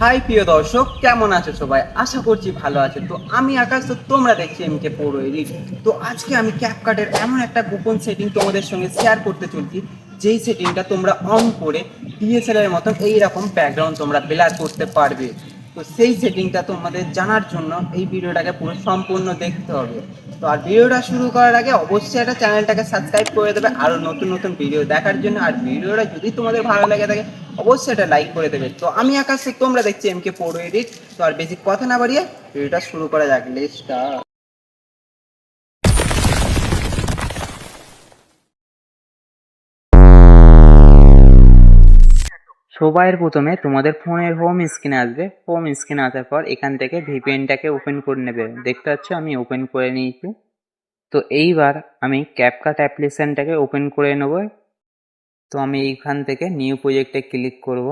High প্রিয় দর্শক, কেমন আছো সবাই? আশা করছি ভালো আছো। তো আমি আকাশ, তো তোমরা দেখছি এমকে পড়ো এডিট। তো আজকে আমি ক্যাপকাটের এমন একটা গোপন সেটিং তোমাদের সঙ্গে শেয়ার করতে চলছি, যেই সেটিংটা তোমরা অন করে ডিএসএলআর এর মতন এইরকম ব্যাকগ্রাউন্ড তোমরা ব্লার করতে পারবে। তো সেই সেটিংটা তোমাদের জানার জন্য এই ভিডিওটাকে পুরো সম্পূর্ণ দেখতে হবে। তো আর ভিডিওটা শুরু করার আগে অবশ্যই একটা চ্যানেলটাকে সাবস্ক্রাইব করে দেবে আরও নতুন নতুন ভিডিও দেখার জন্য। আর ভিডিওটা যদি তোমাদের ভালো লেগে থাকে অবশ্যই এটা লাইক করে দেবে। তো আমি আকাশ, তোমরা দেখছি এমকে পড়ো এডিট। তো আর বেশি কথা না বাড়িয়ে ভিডিওটা শুরু করা যাক। Let's start. সবার প্রথমে তোমাদের ফোনের হোম স্ক্রিনে আসবে। হোম স্ক্রিনে আসার পর এখান থেকে ভিপিএনটাকে ওপেন করে নেবে। দেখতে পাচ্ছ আমি ওপেন করে নিয়েছি। তো এইবার আমি ক্যাপকাট অ্যাপ্লিকেশনটাকে ওপেন করে নেব। তো আমি এইখান থেকে নিউ প্রজেক্টে ক্লিক করব।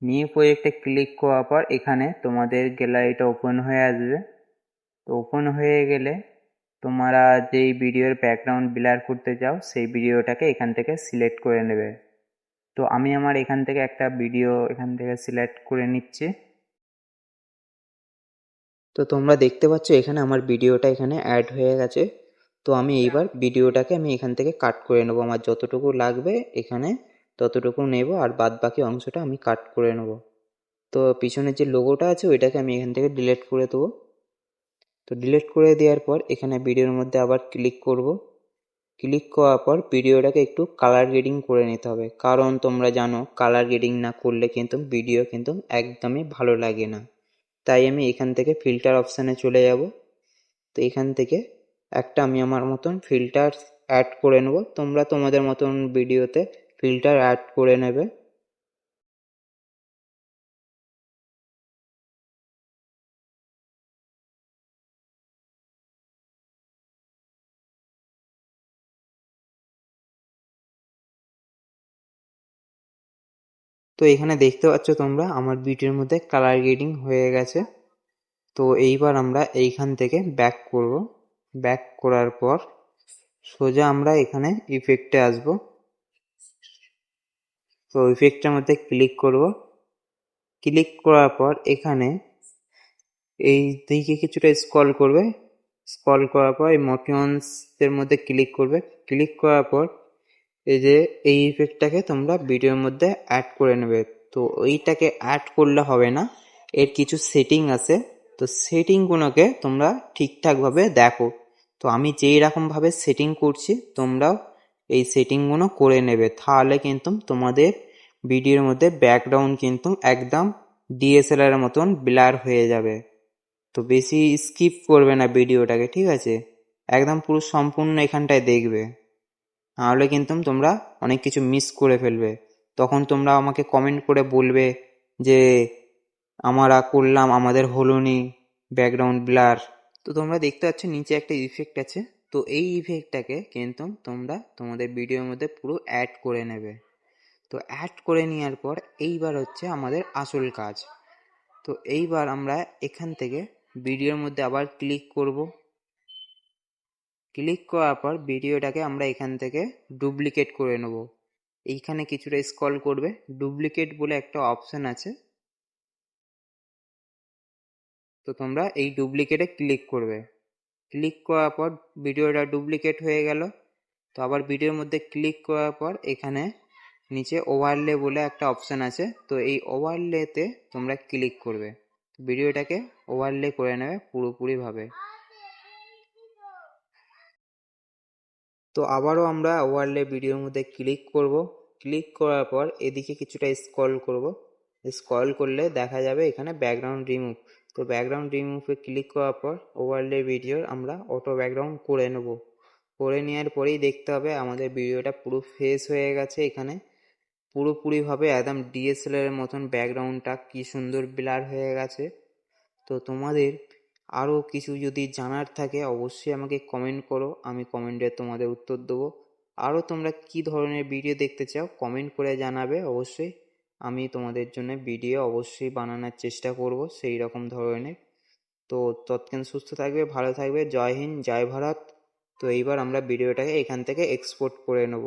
নিউ প্রজেক্টে ক্লিক করার পর এখানে তোমাদের গ্যালারিটা ওপেন হয়ে আসবে। তো ওপেন হয়ে গেলে তোমরা যেই ভিডিওর ব্যাকগ্রাউন্ড ব্লার করতে চাও সেই ভিডিওটাকে এখান থেকে সিলেক্ট করে নেবে। তো আমি আমার এখান থেকে একটা ভিডিও এখান থেকে সিলেক্ট করে নিচ্ছি। তো তোমরা দেখতে পাচ্ছ এখানে আমার ভিডিওটা এখানে অ্যাড হয়ে গেছে। তো আমি এইবার ভিডিওটাকে আমি এখান থেকে কাট করে নেব। আমার যতটুকু লাগবে এখানে ততটুকু নেব, আর বাদ বাকি অংশটা আমি কাট করে নেব। তো পিছনের যে লোগোটা আছে ওইটাকে আমি এখান থেকে ডিলিট করে দেবো। তো ডিলিট করে দেওয়ার পর এখানে ভিডিওর মধ্যে আবার ক্লিক করব। ক্লিক করার পর ভিডিওটাকে একটু কালার গ্রেডিং করে নিতে হবে, কারণ তোমরা জানো কালার গ্রেডিং না করলে কিন্তু ভিডিও কিন্তু একদমই ভালো লাগে না। তাই আমি এখান থেকে ফিল্টার অপশানে চলে যাব। তো এখান থেকে একটা আমি আমার মতন ফিল্টার অ্যাড করে নেব। তোমরা তোমাদের মতন ভিডিওতে ফিল্টার অ্যাড করে নেবে। তো এখানে দেখতে পাচ্ছ তোমরা আমার ভিডিওর মধ্যে কালার গ্রেডিং হয়ে গেছে। তো এইবার আমরা এইখান থেকে ব্যাক করব। ব্যাক করার পর সোজা আমরা এখানে ইফেক্টে আসব। তো ইফেক্টের মধ্যে ক্লিক করব। ক্লিক করার পর এখানে এই দিকে কিছুটা স্ক্রল করবে। স্ক্রল করার পর এই মোশনসের মধ্যে ক্লিক করবে। ক্লিক করার পর এই যে এই ইফেক্টটাকে তোমরা ভিডিওর মধ্যে অ্যাড করে নেবে। তো ওইটাকে অ্যাড করলে হবে না, এর কিছু সেটিং আছে। তো সেটিংগুলোকে তোমরা ঠিকঠাকভাবে দেখো। তো আমি যেই রকমভাবে সেটিং করছি তোমরাও এই সেটিংগুলো করে নেবে, তাহলে কিন্তু তোমাদের ভিডিওর মধ্যে ব্যাকগ্রাউন্ড কিন্তু একদম ডিএসএলআর মতন ব্লার হয়ে যাবে। তো বেশি স্কিপ করবে না ভিডিওটাকে, ঠিক আছে? একদম পুরো সম্পূর্ণ এখানটায় দেখবে, নাহলে কিন্তু তোমরা অনেক কিছু মিস করে ফেলবে। তখন তোমরা আমাকে কমেন্ট করে বলবে যে আমরা করলাম আমাদের হলো নি ব্যাকগ্রাউন্ড ব্লার। তো তোমরা দেখতে পাচ্ছ নিচে একটা ইফেক্ট আছে। তো এই ইফেক্টটাকে কিন্তু তোমরা তোমাদের ভিডিওর মধ্যে পুরো অ্যাড করে নেবে। তো অ্যাড করে নেওয়ার পর এইবার হচ্ছে আমাদের আসল কাজ। তো এইবার আমরা এখান থেকে ভিডিওর মধ্যে আবার ক্লিক করব। ক্লিক করার পর ভিডিওটাকে আমরা এখান থেকে ডুপ্লিকেট করে নেব। এইখানে কিছুটা স্ক্রল করবে, ডুপ্লিকেট বলে একটা অপশন আছে। তো তোমরা এই ডুপ্লিকেটে ক্লিক করবে। ক্লিক করার পর ভিডিওটা ডুপ্লিকেট হয়ে গেল। তো আবার ভিডিওর মধ্যে ক্লিক করার পর এখানে নিচে ওভারলে বলে একটা অপশন আছে। তো এই ওভারলেতে তোমরা ক্লিক করবে। ভিডিওটাকে ওভারলে করে নেবে পুরোপুরিভাবে। তো আবারও আমরা ওভারলে ভিডিওর মধ্যে ক্লিক করব। ক্লিক করার পর এদিকে কিছুটা স্ক্রল করব। স্ক্রল করলে দেখা যাবে এখানে ব্যাকগ্রাউন্ড রিমুভ। তো ব্যাকগ্রাউন্ড রিমুভে ক্লিক করার পর ওভারলে ভিডিওর আমরা অটো ব্যাকগ্রাউন্ড করে নেব। করে নেওয়ার পরেই দেখতে হবে আমাদের ভিডিওটা পুরো ফ্রেশ হয়ে গেছে। এখানে পুরোপুরিভাবে একদম ডিএসএলআর এর মতন ব্যাকগ্রাউন্ডটা কি সুন্দর ব্লার হয়ে গেছে। তো তোমাদের আরও কিছু যদি জানার থাকে অবশ্যই আমাকে কমেন্ট করো, আমি কমেন্টে তোমাদের উত্তর দেবো। আরও তোমরা কি ধরনের ভিডিও দেখতে চাও কমেন্ট করে জানাবে অবশ্যই। আমি তোমাদের জন্য ভিডিও অবশ্যই বানানোর চেষ্টা করব সেই রকম ধরনের। তো ততক্ষণ সুস্থ থাকবে, ভালো থাকবে। জয় হিন্দ, জয় ভারত। তো এইবার আমরা ভিডিওটাকে এখান থেকে এক্সপোর্ট করে নেব।